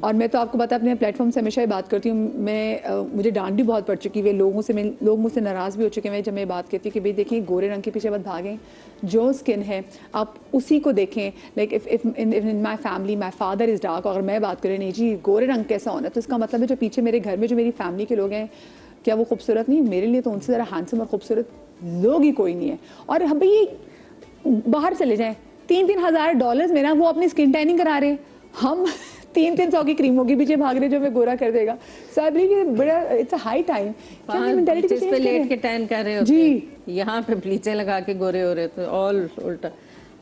और मैं तो आपको पता अपने प्लेटफॉर्म से हमेशा ही बात करती हूँ, मुझे डांट भी बहुत पड़ चुकी है लोग मुझसे नाराज़ भी हो चुके हैं जब मैं बात कहती हूँ कि भाई देखिए गोरे रंग के पीछे मत भागें, जो स्किन है आप उसी को देखें। Like if in my family my father is dark, अगर मैं बात करें नहीं जी गोरे रंग कैसा होना, तो इसका मतलब है जो पीछे मेरे घर में जो मेरी फैमिली के लोग हैं क्या वो खूबसूरत नहीं? मेरे लिए तो उनसे ज़रा हैंडसम और खूबसूरत लोग ही कोई नहीं है। और हम भाई बाहर चले जाएं, $3,000 में ना वो अपनी स्किन टैनिंग करा रहे हैं, हम 300 की क्रीमों के पीछे भाग रहे जो मैं गोरा कर देगा। साबरी के बड़ा इट्स अ हाई टाइम क्या हम मेंटालिटी जिस पे लेट के टैन कर रहे होते हैं, यहाँ पे ब्लीचें लगा के गोरे हो रहे थे, ऑल उल्टा।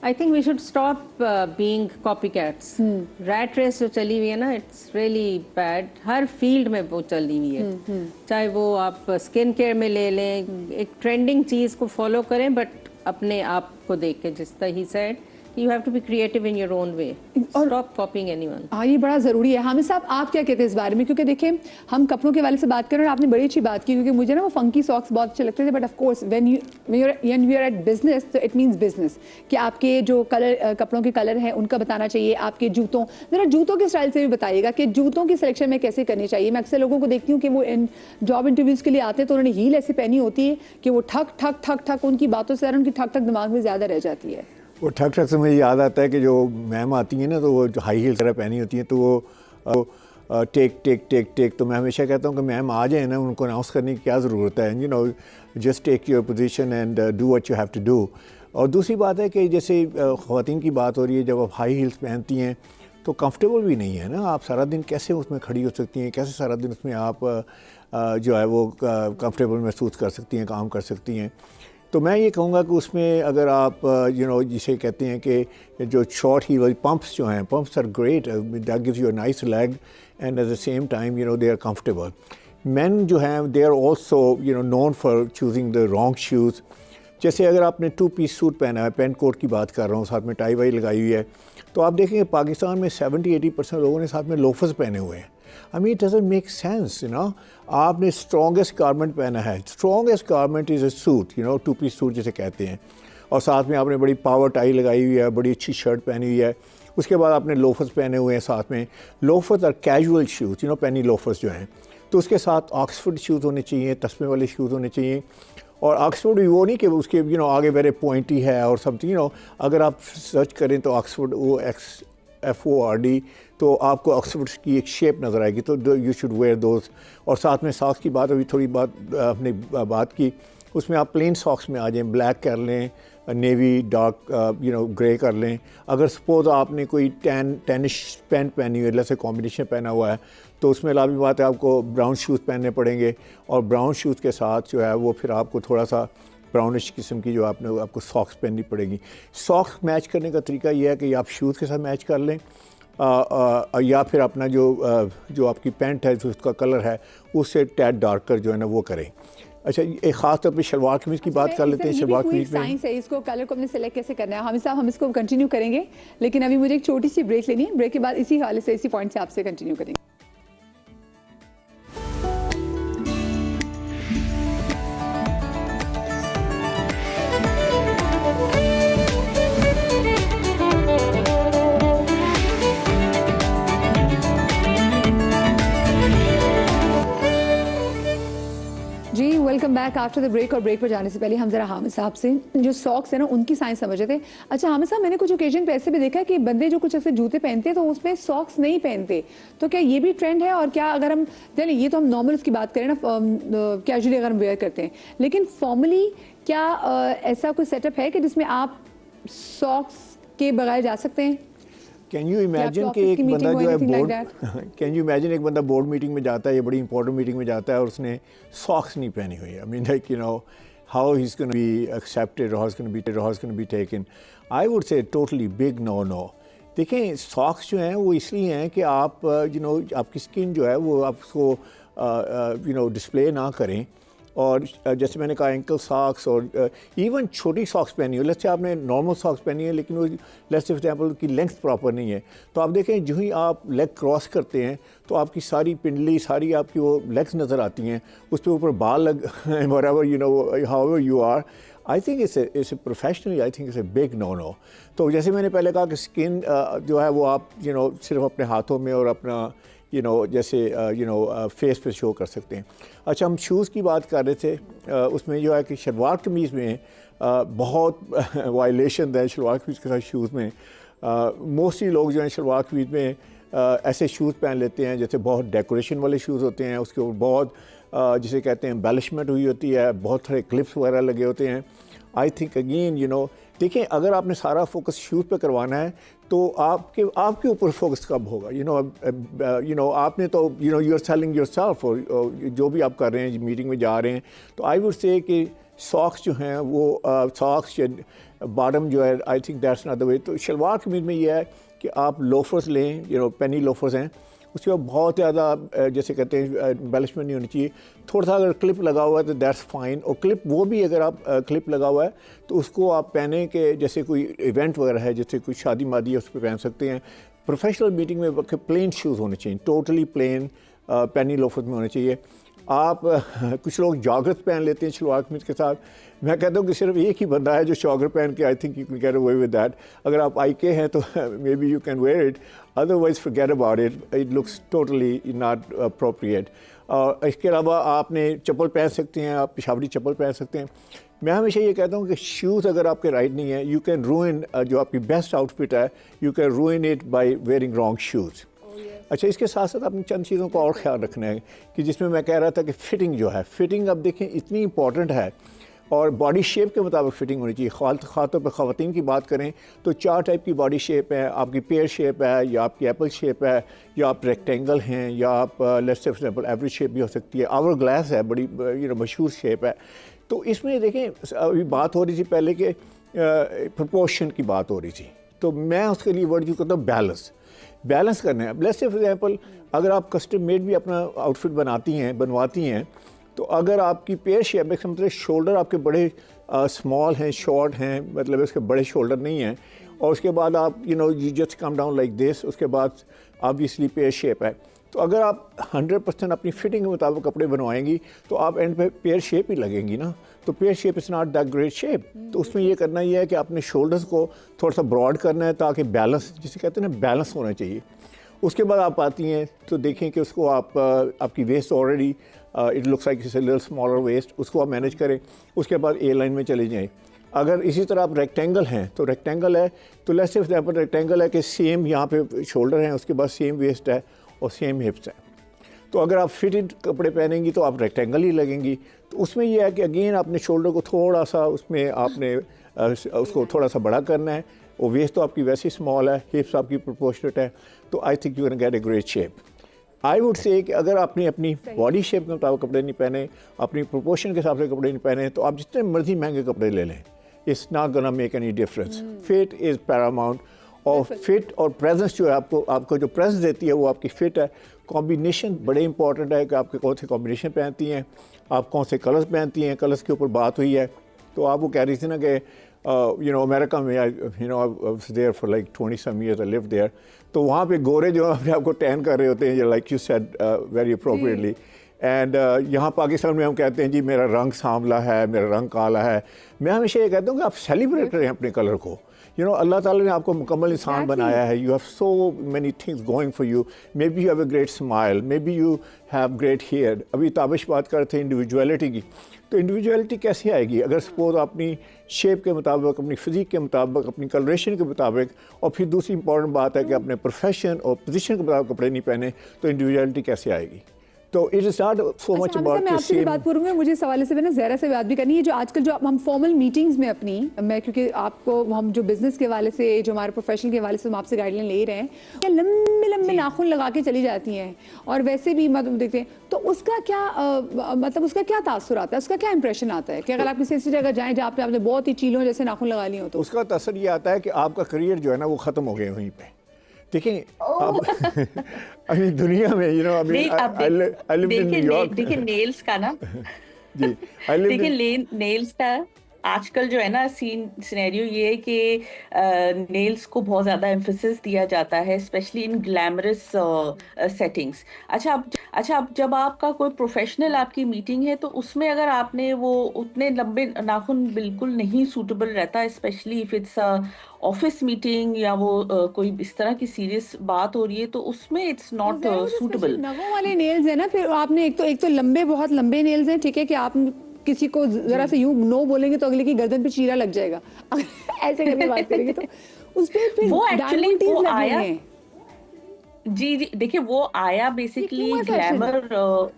I think we should stop being copycats. Rat race जो चली हुई है ना, इट्स रियली बैड। हर फील्ड में वो चली हुई है, चाहे वो आप स्किन केयर में ले लें, एक ट्रेंडिंग चीज़ को फॉलो करें बट अपने आप को देख के, जिस तरह he said you have to be creative in your own way. Stop copying anyone. हाँ ये बड़ा ज़रूरी है। हामिद साहब आप क्या कहते हैं इस बारे में? क्योंकि देखिए हम कपड़ों के वाले से बात कर रहे हैं और आपने बड़ी अच्छी बात की, क्योंकि मुझे ना वो फंकी सॉक्स बहुत अच्छे लगते थे, but of course when you are at business तो इट मींस बिजनेस कि आपके जो कलर कपड़ों के कलर हैं उनका बताना चाहिए, आपके जूतों ज़रा जूतों के स्टाइल से भी बताइएगा कि जूतों की सिलेक्शन में कैसे करनी चाहिए। मैं अक्सर लोगों को देखती हूँ कि वो इन जॉब इंटरव्यूज़ के लिए आते हैं तो उन्होंने हील ऐसी पहनी होती है कि वो ठक ठक ठक ठक उनकी बातों से उनकी ठक ठक दिमाग में ज़्यादा रह जाती है। वो ठक ठक से मुझे याद आता है कि जो मैम आती हैं ना, तो वो जो हाई हील तरह पहनी होती हैं, तो वो टेक टेक टेक टेक, तो मैं हमेशा कहता हूँ कि मैम आ जाए ना, उनको अनाउंस करने की क्या ज़रूरत है, you know just take your position and do what you have to do. और दूसरी बात है कि जैसे ख़वातीन की बात हो रही है, जब आप हाई हील्स पहनती हैं तो कंफर्टेबल भी नहीं है ना, आप सारा दिन कैसे उसमें खड़ी हो सकती हैं, कैसे सारा दिन उसमें आप जो है वो कंफर्टेबल महसूस कर सकती हैं, काम कर सकती हैं। तो मैं ये कहूँगा कि उसमें अगर आप यू नो जिसे कहते हैं कि जो शॉर्ट ही वाली पंप्स जो हैं, pumps are great, that gives you a nice leg and at the same time you know they are comfortable. Men जो हैं they are also you know known for choosing the wrong shoes. जैसे अगर आपने 2 piece suit पहना है, pant coat की बात कर रहा हूँ, साथ में टाई वाई लगाई हुई है, तो आप देखेंगे पाकिस्तान में 70-80% लोगों ने साथ में लोफर्स पहने हुए हैं। I mean it doesn't make sense, you know. आपने स्ट्रॉन्गेस्ट गारमेंट पहना है, strongest garment is a suit, you know 2 piece suit जिसे कहते हैं, और साथ में आपने बड़ी पावर टाई लगाई हुई है, बड़ी अच्छी शर्ट पहनी हुई है, उसके बाद आपने लोफर्स पहने हुए हैं साथ में। लोफर्स और casual shoes, you know Penney loafers जो हैं, तो उसके साथ ऑक्सफोर्ड शूज़ होने चाहिए, तस्मे वाले शूज़ होने चाहिए। और ऑक्सफोर्ड भी वो नहीं कि उसके यू नो आगे वेरे पॉइंटी है और समथिंग, यू नो अगर आप सर्च करें तो ऑक्सफोर्ड OXFORD, तो आपको ऑक्सफोर्ड की एक शेप नज़र आएगी, तो यू शुड वेयर दोज। और साथ में सॉक्स की बात अभी थोड़ी आपने बात की, उसमें आप प्लेन सॉक्स में आ जाएं, ब्लैक कर लें, navy dark you know grey कर लें। अगर सपोज आपने कोई टेनिश पैंट पहनी हुई है, जैसे कॉम्बिनेशन पहना हुआ है, तो उसमें लाजमी बात है आपको ब्राउन शूज़ पहनने पड़ेंगे, और ब्राउन शूज़ के साथ जो है वो फिर आपको थोड़ा सा ब्राउनिश किस्म की जो आपको सॉक्स पहननी पड़ेगी। सॉक्स मैच करने का तरीका ये है कि आप शूज़ के साथ मैच कर लें, या फिर अपना जो आपकी पैंट है, जो उसका कलर है, उससे टैड डार्क कर जो है ना वो करें। अच्छा, एक ख़ास तौर पे शलवार कमीज़ की बात कर लेते हैं। शलवार कमीज़ में साइंस है, इसको कलर को अपने सेलेक्ट कैसे करना है। हम इसको कंटिन्यू करेंगे, लेकिन अभी मुझे एक छोटी सी ब्रेक लेनी है। ब्रेक के बाद इसी हवाले से, इसी पॉइंट से आपसे कंटिन्यू करेंगे। जी welcome back after the break. और ब्रेक पर जाने से पहले हम जरा हामिद साहब से जो सॉक्स है ना उनकी साइंस समझ रहे थे। अच्छा हामिद साहब, मैंने कुछ ओकेजन पे ऐसे भी देखा है कि बंदे जो कुछ ऐसे जूते पहनते हैं तो उसमें सॉक्स नहीं पहनते, तो क्या ये भी ट्रेंड है? और क्या अगर हम चलिए ये तो हम नॉर्मल उसकी बात करें ना, कैजुअली अगर हम वेयर करते हैं, लेकिन फॉर्मली क्या ऐसा कोई सेटअप है कि जिसमें आप सॉक्स के बगैर जा सकते हैं? कैन यू इमेजिन कि एक बंदा जो है बोर्ड कैन यू इमेजिन एक बंदा बोर्ड मीटिंग में जाता है या बड़ी इंपॉर्टेंट मीटिंग में जाता है और उसने सॉक्स नहीं पहनी हुई है? I mean like you know how he is gonna be accepted, how is gonna be taken. I would say totally big no. देखें, सॉक्स जो हैं वो इसलिए हैं कि आप यू नो आपकी स्किन जो है वो आप उसको यू नो डिस्प्ले ना करें। और जैसे मैंने कहा एंकल सॉक्स और इवन छोटी सॉक्स पहनी हो, लेट्स से आपने नॉर्मल सॉक्स पहनी है लेकिन वो लेट्स से फॉर एग्जांपल की लेंथ प्रॉपर नहीं है, तो आप देखें जो ही आप लेग क्रॉस करते हैं तो आपकी सारी पिंडली, सारी आपकी वो लेग्स नज़र आती हैं, उस पर ऊपर बाल लग whatever you know however you are, I think it's professionally I think it's a big no no. तो जैसे मैंने पहले कहा कि स्किन जो है वो आप सिर्फ अपने हाथों में और अपना जैसे फेस पे शो कर सकते हैं। अच्छा, हम शूज़ की बात कर रहे थे, उसमें जो है कि शलवार कमीज़ में बहुत वायलेशन है शलवार कमीज़ के साथ शूज़ में। मोस्टली लोग जो हैं शलवार कमीज़ में ऐसे शूज़ पहन लेते हैं जैसे बहुत डेकोरेशन वाले शूज़ होते हैं, उसके ऊपर बहुत जिसे कहते हैं एम्बेलिशमेंट हुई होती है, बहुत सारे क्लिप्स वगैरह लगे होते हैं। आई थिंक अगेन देखिए, अगर आपने सारा फोकस शूज़ पे करवाना है तो आपके ऊपर फोकस कब होगा? आपने तो यू आर सेलिंग योरसेल्फ, और जो भी आप कर रहे हैं, मीटिंग में जा रहे हैं, तो आई वुड से कि सॉक्स जो हैं वो सॉक्स या बॉटम जो है, I think that's not the way. तो शलवार कमीज में ये है कि आप लोफर्स लें, पेनी लोफर्स हैं, उसके बाद बहुत ज़्यादा जैसे कहते हैं एम्बेलिशमेंट नहीं होनी चाहिए। थोड़ा सा अगर क्लिप लगा हुआ है तो दैट्स फाइन, और क्लिप वो भी अगर आप क्लिप लगा हुआ है तो उसको आप पहने के जैसे कोई इवेंट वगैरह है, जैसे कोई शादी मादी है, उस पर पहन सकते हैं। प्रोफेशनल मीटिंग में प्लेन शूज़ होने चाहिए, टोटली प्लेन पेनी लोफर्स में होने चाहिए। आप कुछ लोग जॉगर्स पहन लेते हैं शलवार कमीज के साथ। मैं कहता हूँ कि सिर्फ एक ही बंदा है जो जॉगर पहन के I think you can get away with that. अगर आप IK हैं तो maybe you can wear it, otherwise forget about it, it looks totally not appropriate. और इसके अलावा आपने चप्पल पहन सकते हैं, आप पेशावरी चप्पल पहन सकते हैं। मैं हमेशा ये कहता हूँ कि शूज़ अगर आपके राइट नहीं है, यू कैन रूइन जो आपकी बेस्ट आउटफिट है, you can रूइन it by wearing wrong shoes. अच्छा, इसके साथ साथ अपनी चंद चीज़ों का और ख्याल रखना है कि जिसमें मैं कह रहा था कि फ़िटिंग जो है, फ़िटिंग अब देखें इतनी इंपॉर्टेंट है, और बॉडी शेप के मुताबिक फ़िटिंग होनी चाहिए। ख़ासतौर पर ख़वातीन की बात करें तो 4 टाइप की बॉडी शेप है। आपकी पेयर शेप है, या आपकी एप्पल शेप है, या आप रेक्टेंगल हैं, या आप let's say for example average shape भी हो सकती है। आवर ग्लास है, बड़ी मशहूर शेप है। तो इसमें देखें, अभी बात हो रही थी पहले कि प्रपोर्शन की बात हो रही थी, तो मैं उसके लिए वर्ड यूज़ करता हूँ बैलेंस करना है। लेट्स से फॉर एग्जांपल अगर आप कस्टम मेड भी अपना आउटफिट बनवाती हैं, तो अगर आपकी पेयर शेप में मतलब शोल्डर आपके बड़े स्मॉल हैं, शॉर्ट हैं, मतलब उसके बड़े शोल्डर नहीं हैं, और उसके बाद आप you just come down like this, उसके बाद ऑब्वियसली पेयर शेप है, तो अगर आप 100% अपनी फिटिंग के मुताबिक कपड़े बनवाएंगी तो आप एंड पे पेयर शेप ही लगेंगी ना। तो pear shape is not that great shape. तो उसमें ये करना ये है कि अपने शोल्डर्स को थोड़ा सा ब्रॉड करना है, ताकि बैलेंस, जिसे कहते हैं ना, बैलेंस होना चाहिए। उसके बाद आप आती हैं तो देखें कि उसको आप आपकी waist already it looks like it's a little smaller waist, उसको आप मैनेज करें। उसके बाद A लाइन में चले जाएँ। अगर इसी तरह आप रेक्टेंगल हैं तो रेक्टेंगल है तो let's say for example rectangle है कि सेम यहाँ पे शोल्डर हैं, उसके बाद सेम वेस्ट है और सेम हिप्स है। तो अगर आप फिटेड कपड़े पहनेंगी तो आप रेक्टेंगल ही लगेंगी। तो उसमें यह है कि अगेन आपने शोल्डर को थोड़ा सा उसमें आपने उसको थोड़ा सा बड़ा करना है, और वेस्ट तो आपकी वैसे ही स्मॉल है, हिप्स आपकी प्रोपोर्शनेट है, तो I think you can gate a great shape. I would से कि अगर आपने अपनी बॉडी शेप के मुताबिक कपड़े नहीं पहने, अपनी प्रोपोर्शन के हिसाब से कपड़े नहीं पहने, तो आप जितने मर्जी महंगे कपड़े ले लें, it's not gonna make any difference. Fit is Paramount, और फिट और प्रेजेंस जो है आपको जो प्रेजेंस देती है वो आपकी फिट है। कॉम्बिनेशन बड़े इंपॉर्टेंट है कि आपके कौन से कॉम्बिनेशन पहनती हैं, आप कौन से कलर्स पहनती हैं। कलर्स के ऊपर बात हुई है, तो आप वो कह रही थी ना कि अमेरिका में I was there for like 20 some years, I lived there. तो वहाँ पे गोरे जो अपने आप को टैन कर रहे होते हैं, like you said very appropriately. And यहाँ पाकिस्तान में हम कहते हैं जी मेरा रंग सांवला है, मेरा रंग काला है। मैं हमेशा ये कहता हूँ कि आप सेलिब्रेट करें अपने कलर को। अल्लाह ताला ने आपको मुकम्मल इंसान बनाया है। You have so many things going for you. Maybe you have a great smile, maybe you have great hair. अभी ताबिश बात करते हैं इंडिविजुअलिटी की, तो इंडिविजुअलिटी कैसे आएगी अगर सपोज अपनी शेप के मुताबिक, अपनी फिजिक के मुताबिक, अपनी कलरेशन के मुताबिक, और फिर दूसरी इंपॉर्टेंट बात है कि अपने प्रोफेशन और पोजीशन के मुताबिक कपड़े नहीं पहने, तो इंडिविजुअलिटी कैसे आएगी? तो it is not so much about मैं आपसे बात करूँगी, मुझे इस हवाले से मैंने ज़हरा से बात भी करनी है। जो आजकल जो हम फॉर्मल मीटिंग्स में अपनी, मैं क्योंकि आपको हम जो बिजनेस के हवाले से, जो हमारे प्रोफेशन के हवाले से हम आपसे गाइडलाइन ले रहे हैं, या लंबे लंबे नाखून लगा के चली जाती हैं, और वैसे भी मतलब देखते हैं, तो उसका क्या मतलब उसका क्या तासुर आता है, उसका क्या इंप्रेशन आता है कि अगर आप किसी ऐसी जगह जाएँ जहाँ पे आपने बहुत ही चीलों जैसे नाखून लगा लिए हो, तो उसका तासुर ये आता है कि आपका करियर जो है ना वो ख़त्म हो गए वहीं पर। देखिए अभी दुनिया में देखिए नेल्स का ना जी, देखिए नेल्स का आजकल जो है ना सिनेरियो ये है कि नेल्स को बहुत ज़्यादा एम्फेसिस दिया जाता है, स्पेशली इन ग्लैमरस सेटिंग्स। अब जब आपका कोई प्रोफेशनल आपकी मीटिंग है, तो उसमें अगर आपने वो उतने लंबे नाखून बिल्कुल नहीं सूटेबल रहता, specially if it's office meeting या वो कोई इस तरह की सीरियस बात हो रही है, तो उसमें इट्स नॉट सूटेबल। नगों वाले नेल्स है ना, फिर आपने एक तो लंबे, बहुत लंबे नेल्स हैं, ठीक है, कि आप किसी को जरा से यूं नो बोलेंगे तो अगले की गर्दन पे चीरा लग जाएगा। अगर ऐसे करके बात करेंगे तो उस पे फिर वो एक्चुअली diamonds वो लगे आया, हैं। जी देखिए वो आया बेसिकली हुआ फैशन?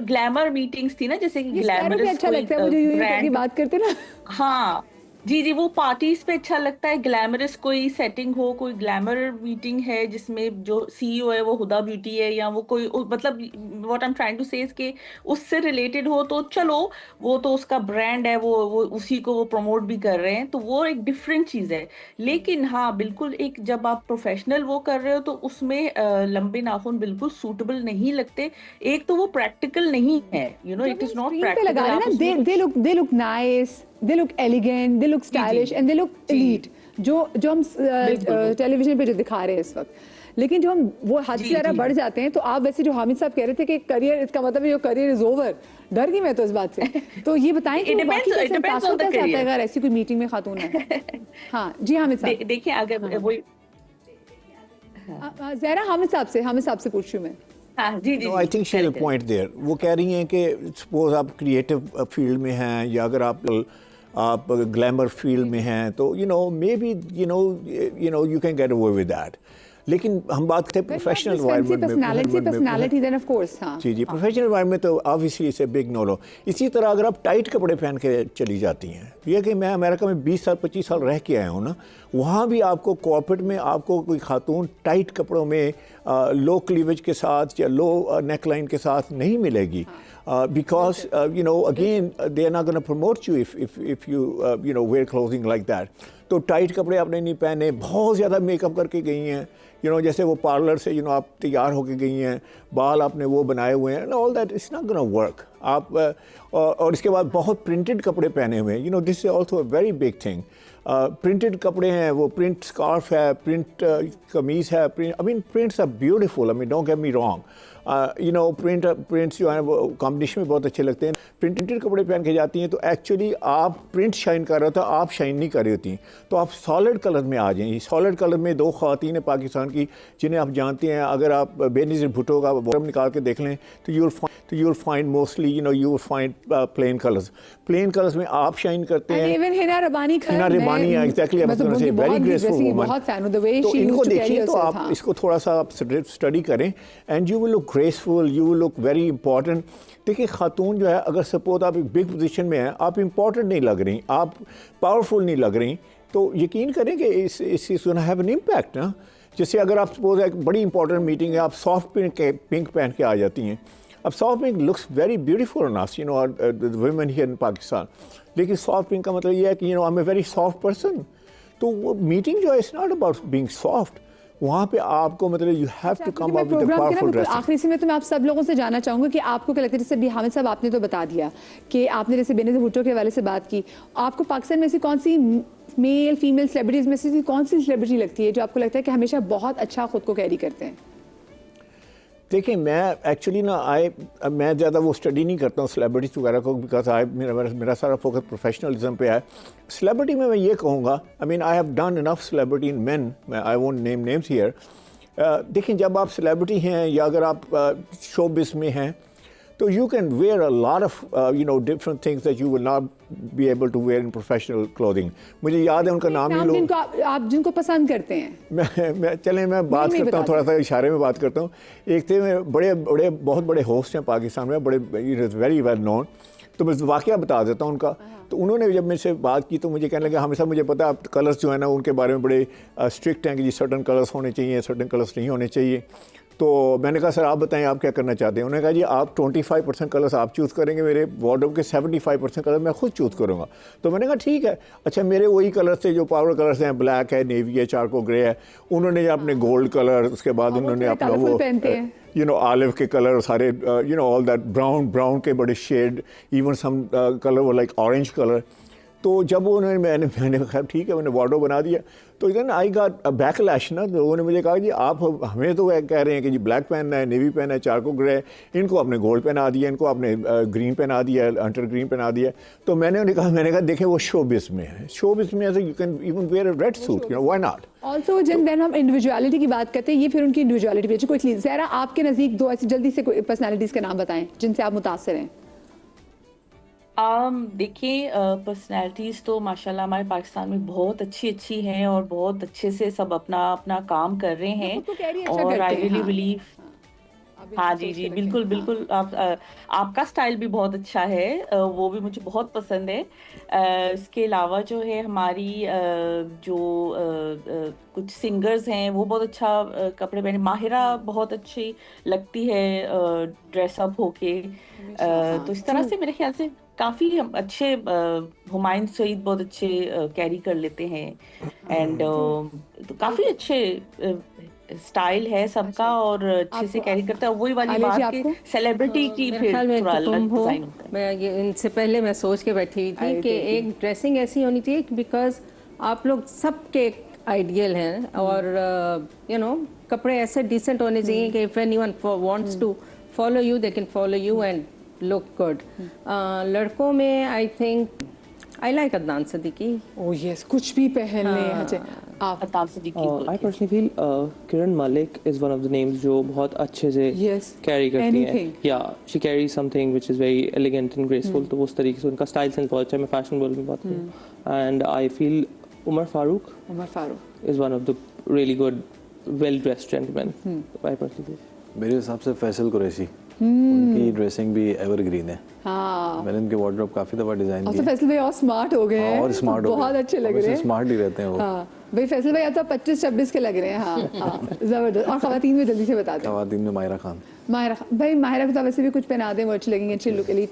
ग्लैमर मीटिंग्स थी ना, जैसे कि ये स्पैरो पे ग्लैमरस अच्छा कोई लगता है मुझे, यूं करके ब्रांड। बात करते ना। हाँ जी, वो पार्टीज पे अच्छा लगता है। ग्लैमरस कोई सेटिंग हो, कोई ग्लैमर मीटिंग है जिसमें जो सीईओ है वो हुदा ब्यूटी है, या वो कोई मतलब what I am trying to say कि उससे रिलेटेड हो, तो चलो वो तो उसका ब्रांड है, वो उसी को वो प्रमोट भी कर रहे हैं, तो वो एक डिफरेंट चीज है। लेकिन हाँ बिल्कुल, एक जब आप प्रोफेशनल वो कर रहे हो तो उसमें लंबे नाखून बिल्कुल सूटेबल नहीं लगते। एक तो वो प्रैक्टिकल नहीं है, इट इज नॉट स्क्रीन पे लगा रहे हैं ना, they look nice, they look elegant, they look stylish and they look elite, जो हम टेलीविजन पे जो दिखा रहे हैं इस वक्त। लेकिन जो हम वो हद से ज़्यादा बढ़ जाते हैं, तो आप वैसे जो हामिद साहब कह रहे थे कि करियर, इसका मतलब है योर करियर इज ओवर, डर गई मैं तो इस बात से। तो ये बताएं कि बाकी कैसे तासुर कैसे आता है अगर ऐसी कोई मीटिंग में खातून है? हाँ जी हामिद साहब। देखिए अगर वो ज़हरा, हामिद साहब से पूछ रही हूँ मैं। हाँ जी I think she has a point there. वो कह रही हैं कि सपोज आप क्रिएटिव फील्ड में हैं, या अगर आप ग्लैमर फील्ड में हैं, तो maybe you can get away with that. लेकिन हम बात करते हैं professional environment personality then of course. हाँ जी प्रोफेशनल एनवायरनमेंट तो obviously it's a big no no. इसी तरह अगर आप टाइट कपड़े पहन के चली जाती हैं, ये कि मैं अमेरिका में 20 साल 25 साल रह के आया हूँ ना, वहाँ भी आपको कॉर्पोरेट में आपको कोई खातून टाइट कपड़ों में लो क्लीवेज के साथ या लो नेकलाइन के साथ नहीं मिलेगी, because again they are not going to promote you if you wear clothing like that. तो टाइट कपड़े आपने नहीं पहने, बहुत ज़्यादा मेकअप करके गई हैं, जैसे वो पार्लर से आप तैयार होके गई हैं, बाल आपने वो बनाए हुए हैं, all that it's not gonna work. आप और इसके बाद बहुत प्रिंटेड कपड़े पहने हुए हैं, this is also a very big thing. Printed कपड़े हैं, वो प्रिंट स्कार्फ है, प्रिंट कमीज़ है, prints are beautiful, don't get me wrong, prints जो हैं वो कॉम्बिनेशन में बहुत अच्छे लगते हैं। प्रिंटेड कपड़े पहन के जाती हैं तो एक्चुअली आप प्रिंट शाइन कर रहा होता, आप शाइन नहीं कर रही होती, तो आप सॉलिड कलर में आ जाएं। सॉलिड कलर में दो ख़वातीन हैं पाकिस्तान की जिन्हें आप जानते हैं, अगर आप बेनज़ीर भुट्टो का बॉटम निकाल के देख लें तो you will find mostly you will find plain colours में आप शाइन करते हैं। Even Hina Rabbani exactly, very graceful woman. तो इनको देखिए, तो आप इसको थोड़ा सा आप स्टडी करें and you will look graceful, you will look very important. देखिए खातून जो है, अगर सपोज आप एक बिग पोजीशन में हैं, आप इंपॉर्टेंट नहीं लग रही, आप पावरफुल नहीं लग रही, तो यकीन करें कि इस गोना हैव एन इम्पैक्ट ना। जैसे अगर आप सपोज एक बड़ी इंपॉर्टेंट मीटिंग है, आप सॉफ्ट पिंक पहन के आ जाती हैं, अब soft pink looks very beautiful on us, the women here in Pakistan. लेकिन सॉफ्ट पिंक का मतलब ये है कि I am a very soft person. तो वो मीटिंग जो है, it's not about being soft, वहाँ पे आपको मतलब you have to come up with a powerful dress. आखिरी से मैं आप सब लोगों से जानना चाहूँगा कि आपको क्या लगता है, जैसे भी हामिद साहब आपने तो बता दिया कि आपने जैसे बेनज़ीर भुट्टो के हवाले से बात की, आपको पाकिस्तान में से कौन सी मेल फीमेल सेलिब्रिटीज़ में से कौन सी सेलिब्रिटी लगती है जो आपको लगता है कि हमेशा बहुत अच्छा खुद को कैरी करते हैं? देखिए मैं एक्चुअली मैं ज़्यादा वो स्टडी नहीं करता हूँ सेलिब्रिटीज वगैरह को, बिकॉज मेरा सारा फोकस प्रोफेशनलिज्म पे है। सेलिब्रिटी में मैं ये कहूँगा, I have done enough celebrity in main, I won't name names here. देखिए जब आप सेलिब्रिटी हैं या अगर आप शोबिज़ में हैं, तो you can wear a lot of different things that you will not be able to wear in professional clothing. मुझे याद है उनका नाम ही लोग आप जिनको पसंद करते हैं। मैं बात करता हूँ, थोड़ा सा इशारे में बात करता हूँ। एक थे बहुत बड़े होस्ट हैं पाकिस्तान में, बड़े वेरी वेल नोन। तो मैं वाक़या बता देता हूँ उनका। तो उन्होंने जब मेरे से बात की तो मुझे कहने लगा, हमेशा मुझे पता है आप कलर्स जो है ना उनके बारे में बड़े स्ट्रिक्ट हैं कि जी सर्टन कलर्स होने चाहिए, सर्टन कलर्स नहीं होने चाहिए। तो मैंने कहा सर आप बताएं आप क्या करना चाहते हैं। उन्होंने कहा जी आप 25% कलर्स आप चूज़ करेंगे, मेरे वार्डरोब के 75% कलर मैं खुद चूज़ करूँगा। तो मैंने कहा ठीक है। अच्छा मेरे वही कलर्स थे जो पावर कलर्स हैं, ब्लैक है, नेवी है, चारकोल ग्रे है। उन्होंने अपने गोल्ड कलर, उसके बाद उन्होंने अपना वो ऑलिव के कलर सारे ऑल दैट ब्राउन के बड़े शेड, इवन सम कलर वो लाइक ऑरेंज कलर। तो जब उन्होंने मैंने कहा ठीक है, मैंने वार्डरोब बना दिया, तो इधर आई गॉट बैकलैश ना। तो लोगों ने मुझे कहा जी आप हमें तो कह रहे हैं कि जी ब्लैक पहनना है, नेवी पहनना है, चारकोल ग्रे, इनको आपने गोल्ड पहना दिया, इनको आपने ग्रीन पहना दिया, अंटर ग्रीन पहना दिया। तो मैंने कहा देखें वो शोबिस में है, शोबिस में ऐसे you can even wear a red suit, you know, why not. Also जब हम इंडिविजुअलिटी की बात करते हैं, ये फिर उनकी इंडिविजुअलिटी पे क्विकली ज़हरा आपके नज़दीक दो ऐसी जल्दी से पर्सनैलिटीज़ के नाम बताएं जिनसे आप मुतासर हैं। देखिए पर्सनैलिटीज़ तो माशाल्लाह हमारे पाकिस्तान में बहुत अच्छी हैं और बहुत अच्छे से सब अपना अपना काम कर रहे हैं, खुद को कह रही है अच्छा और करते आई हैं, रियली हाँ। बिलीव आप हाँ बिल्कुल जी सोच जी के रखें, बिल्कुल हाँ। बिल्कुल आपका स्टाइल भी बहुत अच्छा है, वो भी मुझे बहुत पसंद है। इसके अलावा जो है हमारी जो कुछ सिंगर्स हैं वो बहुत अच्छा कपड़े पहने, माहिरा बहुत अच्छी लगती है ड्रेसअप होके। हमेशा, हाँ, तो इस तरह true। से मेरे ख्याल से काफी हम अच्छे हुमायूं सईद बहुत अच्छे कैरी कर लेते हैं, एंड तो काफी अच्छे स्टाइल है सबका, अच्छा, और अच्छे से आपको कैरी करता है। वही वाली आलिया जी बात कि आपको? सेलिब्रिटी की मेरे फिर ख्याल में थोड़ा कि तुम अलग हो, डिजाइन होता है। मैं ये इनसे पहले मैं सोच के बैठी हुई थी I कि agree। एक ड्रेसिंग ऐसी होनी चाहिए बिकॉज आप लोग सबके आइडियल हैं, और यू नो कपड़े ऐसे डिसेंट होने चाहिए कि if anyone wants to follow you they can follow you and look good. लड़कों में I think I like Adnan Siddiqui. Oh yes, कुछ भी पहन लें। अच्छा, आप? अताब सिद्दीकी I बोलिए। personally feel Kiran Malik is one of the names जो बहुत अच्छे से Yes, carry करती हैं। anything। Yeah, she carries something which is very elegant and graceful, तो उस तरीके से उनका स्टाइल सेंस बहुत अच्छा है। मैं फैशन वर्ल्ड में बात करूँ, and I feel Umar Farooq Umar Farooq. is one of the really good well dressed gentlemen। I personally feel। मेरे हिसाब से फैसल कुरैशी, उनकी ड्रेसिंग भी एवरग्रीन है। हाँ, मैंने उनके वार्डरोब काफी दफा डिजाइन और किया तो फैसल भाई और स्मार्ट हो गए हैं, और स्मार्ट हो बहुत गए। अच्छे लग हमेशा रहे हैं। स्मार्ट ही रहते हैं वो। हाँ भाई, फैसल भाई आप तो 25-26 के लग रहे हैं। हाँ हाँ, जबरदस्त। और खवातीन में जल्दी से बता दें। खवातीन में मायरा खान। माहिरा भाई, माहिरा को तो वैसे भी कुछ पहना दें वो अच्छी लगेंगे, अच्छी लुक के लिए।